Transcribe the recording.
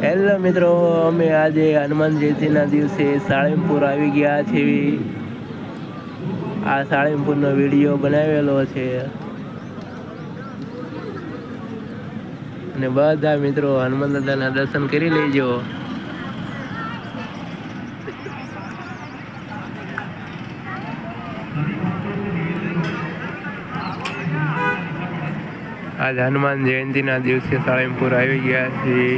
Hello મિત્રો, અમે આજે હનુમાન જયંતિના દિવસે સાળંગપુર આવી ગયા છીએ. આ સાળંગપુરનો વિડીયો બનાવેલો છે અને બધા મિત્રો હનુમાન દાદાના દર્શન કરી લેજો. આજ હનુમાન જયંતિના દિવસે સાળંગપુર આવી ગયા છીએ.